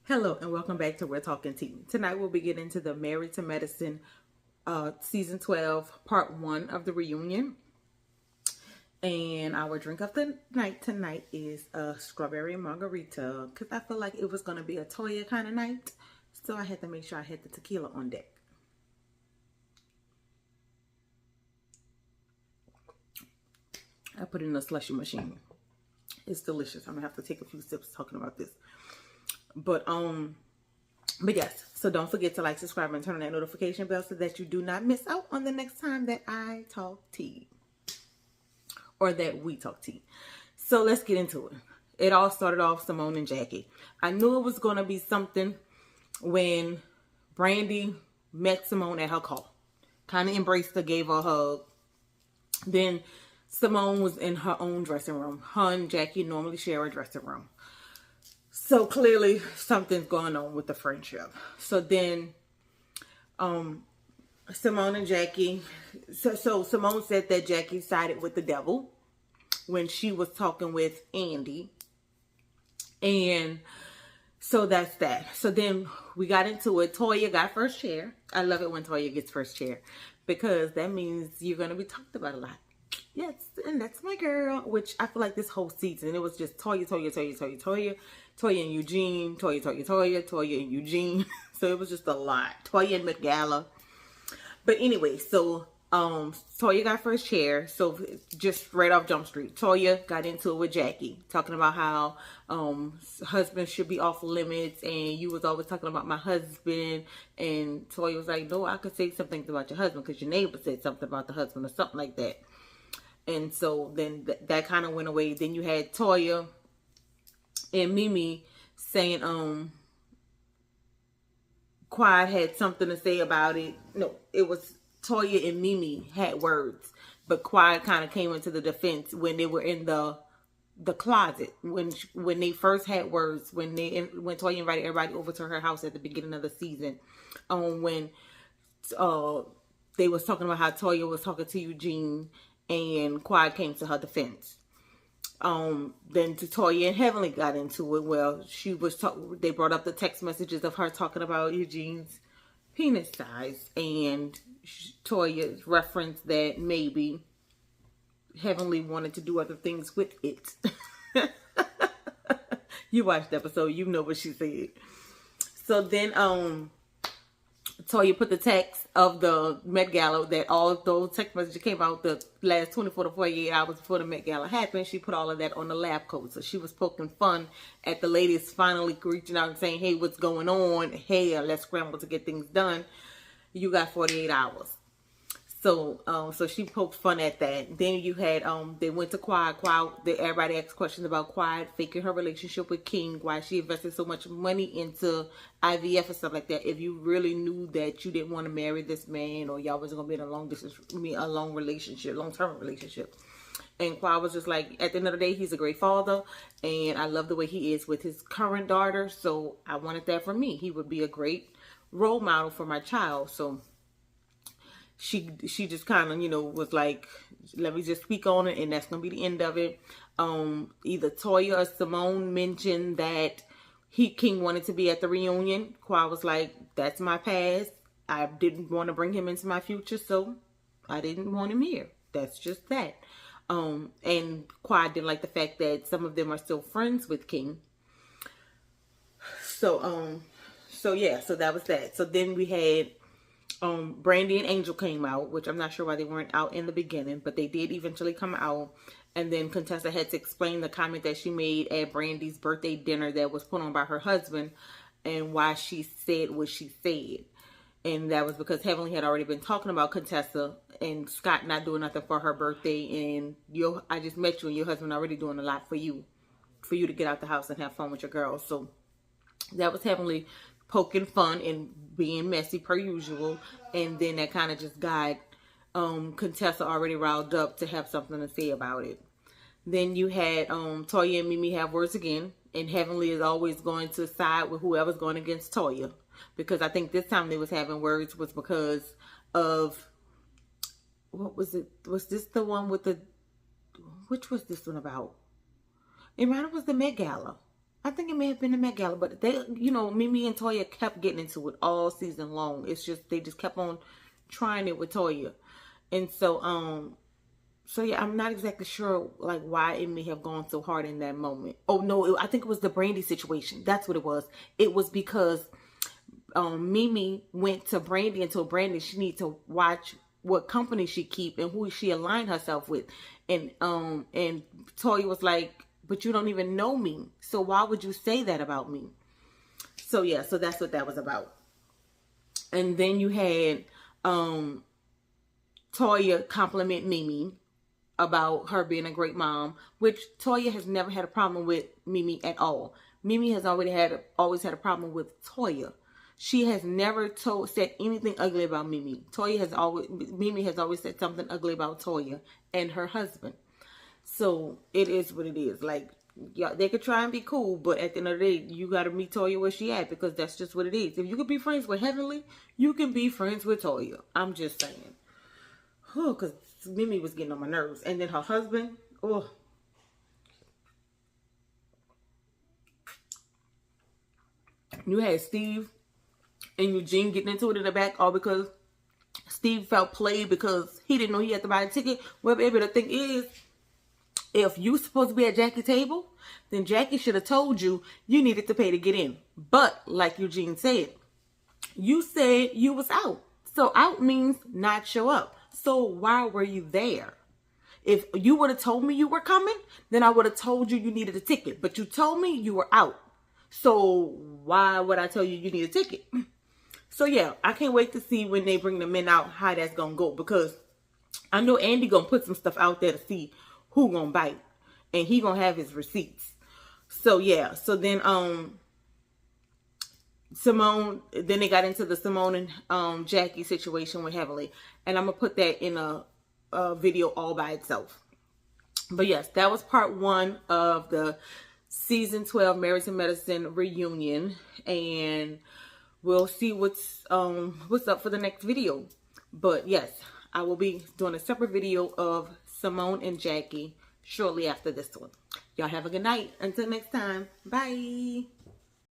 Hello and welcome back to We're Talking Tea. Tonight we'll be getting into the Married to Medicine Season 12 Part 1 of the reunion. And our drink of the night tonight is a strawberry margarita because I feel like it was going to be a Toya kind of night. So I had to make sure I had the tequila on deck. I put it in the slushy machine. It's delicious. I'm going to have to take a few sips talking about this. But yes, so don't forget to like, subscribe, and turn on that notification bell so that you do not miss out on the next time that I talk tea. Or that we talk tea. So let's get into it. It all started off Simone and Jackie. I knew it was going to be something when Brandy met Simone at her car. Kind of embraced her, gave her a hug. Then Simone was in her own dressing room. Her and Jackie normally share a dressing room. So clearly something's going on with the friendship. So then Simone and Jackie, so Simone said that Jackie sided with the devil when she was talking with Andy. And so that's that. So then we got into it. Toya got first chair. I love it when Toya gets first chair because that means you're going to be talked about a lot. Yes, and that's my girl, which I feel like this whole season, it was just Toya and Eugene, Toya and Eugene. So it was just a lot. Toya and Gala. But anyway, so Toya got first chair. So just right off Jump Street, Toya got into it with Jackie, talking about how husbands should be off limits, and you was always talking about my husband. And Toya was like, no, I could say some things about your husband because your neighbor said something about the husband or something like that. And so then that kind of went away. Then you had Toya and Mimi saying Quiet had something to say about it. No, it was Toya and Mimi had words, but Quiet kind of came into the defense when they were in the closet when they first had words, when Toya invited everybody over to her house at the beginning of the season, when they was talking about how Toya was talking to Eugene and Quiet came to her defense. Then Toya and Heavenly got into it. Well, they brought up the text messages of her talking about Eugene's penis size, and Toya referenced that maybe Heavenly wanted to do other things with it. You watched the episode, you know what she said. So then Toya put the text of the Met Gala, that all those text messages came out the last 24 to 48 hours before the Met Gala happened. She put all of that on the lab coat. So she was poking fun at the ladies finally reaching out and saying, hey, what's going on? Hey, let's scramble to get things done. You got 48 hours. So she poked fun at that. Then you had they went to Quiet. Everybody asked questions about Quiet faking her relationship with King, why she invested so much money into IVF and stuff like that. If you really knew that you didn't want to marry this man, or y'all wasn't gonna be in a long term relationship. And Quiet was just like, at the end of the day, he's a great father, and I love the way he is with his current daughter. So I wanted that for me. He would be a great role model for my child. So she just kind of, was like, let me just speak on it, and that's going to be the end of it. Either Toya or Simone mentioned that King wanted to be at the reunion. Kwa was like, that's my past. I didn't want to bring him into my future, so I didn't want him here. That's just that. And Kwa didn't like the fact that some of them are still friends with King. So yeah, so that was that. So then we had Brandy and Angel came out, which I'm not sure why they weren't out in the beginning, but they did eventually come out. And then Contessa had to explain the comment that she made at Brandy's birthday dinner that was put on by her husband, and why she said what she said. And that was because Heavenly had already been talking about Contessa and Scott not doing nothing for her birthday, and I just met you and your husband already doing a lot for you to get out the house and have fun with your girls. So that was Heavenly poking fun and being messy per usual, and then that kind of just got Contessa already riled up to have something to say about it. Then you had Toya and Mimi have words again, and Heavenly is always going to side with whoever's going against Toya, because I think this time they was having words was because of, what was it? Was this the one with which was this one about? It might have was the Met Gala. I think it may have been the Met Gala, but they, you know, Mimi and Toya kept getting into it all season long. It's just, they just kept on trying it with Toya. And so yeah, I'm not exactly sure like why it may have gone so hard in that moment. Oh no, I think it was the Brandy situation. That's what it was. It was because Mimi went to Brandy and told Brandy she needs to watch what company she keep and who she aligned herself with. And Toya was like, but you don't even know me, so why would you say that about me? So yeah, so that's what that was about. And then you had Toya compliment Mimi about her being a great mom, which Toya has never had a problem with Mimi at all. Mimi has always had a problem with Toya. She has never said anything ugly about Mimi. Mimi has always said something ugly about Toya and her husband. So it is what it is. Like, yeah, they could try and be cool, but at the end of the day, you gotta meet Toya where she at, because that's just what it is. If you could be friends with Heavenly, you can be friends with Toya. I'm just saying. Oh, because Mimi was getting on my nerves. And then her husband, oh. You had Steve and Eugene getting into it in the back, all because Steve felt played because he didn't know he had to buy a ticket. Well, baby, the thing is, if you supposed to be at Jackie's table, then Jackie should have told you needed to pay to get in. But like Eugene said, you said you was out. So out means not show up. So why were you there? If you would have told me you were coming, then I would have told you needed a ticket. But you told me you were out. So why would I tell you need a ticket? So yeah, I can't wait to see when they bring the men out how that's going to go. Because I know Andy going to put some stuff out there to see who going to bite. And he going to have his receipts. So yeah, so then Simone, then they got into the Simone and Jackie situation with Heavenly. And I'm going to put that in a video all by itself. But yes, that was part 1 of the season 12 Married to Medicine reunion. And we'll see what's up for the next video. But yes, I will be doing a separate video of Simone and Jackie shortly after this one. Y'all have a good night. Until next time. Bye.